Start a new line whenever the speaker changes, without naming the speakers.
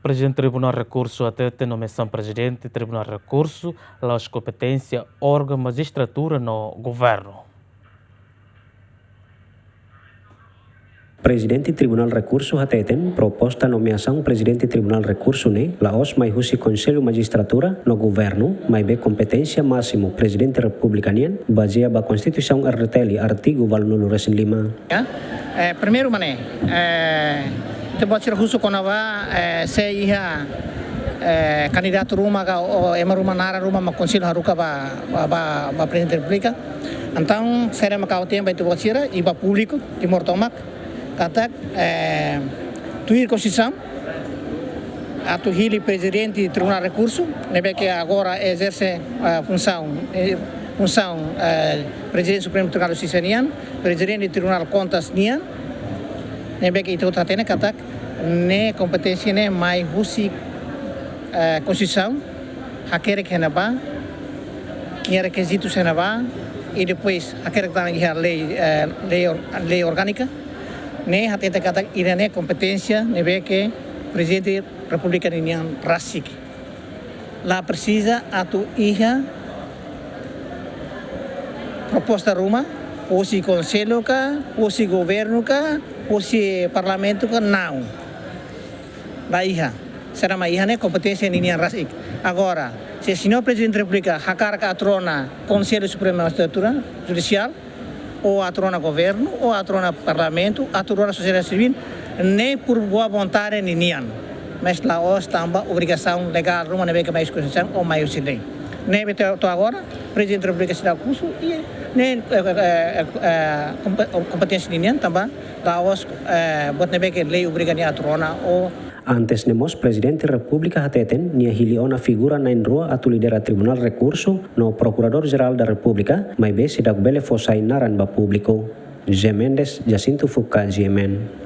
Presidente do Tribunal de Recurso até a nomeação presidente do Tribunal de Recurso, as competências, órgão, magistratura no governo.
Presidente Tribunal Recurso hateten proposta nomeação Presidente Tribunal Recurso ne laos mai husi Conselho Magistratura no governo mai be competência máximo Presidente República nien baseia ba Constituição RTL artigo val número 5.
Primeiro mané te pode ser russo quando se ia candidato rumah ou rumah nara rumah ma Conselho haruka ba Presidente da República. Então será uma causa tempo itu pode ser iba público Timor Tomak kata tuir Constituição atu hili Presidente do Tribunal de Recurso nebe que agora exerce função Presidente Supremo Tribunal de Justiça nian Presidente do Tribunal de Contas nian nebe que itu tatene kata ne competência ne mai husi Constituição hakere que naba ni requisitos naba e depois hakere que lei orgânica ne hatete kata irane competência nebe que Presidente da República nian rasik lá precisa atu iha proposta rumah ou se conselho ka ou se governo ka ou se parlamento ka não lá iha será mais iha ne competência nian rasik agora se o senhor Presidente da República hakar ka atrona Conselho Supremo Magistratura Judicial ou atrona governo ou atrona parlamento atrona sociedade civil nem por boa vontade nian mas lá os tamba obrigação legal rumah nebe que mais constituição ou mais lei nebe to agora Presidente da República se dá curso e nem competência nian tamba lá os bot nebe que lei obriga ni atrona ou
Antes nemos Presidente República hateten nia hiliona figura na rua atu lidera Tribunal Recurso no Procurador-Geral da República mai be sidak bele fosai naran ba público. G. Mendes, Jacinto Fuca, GMN.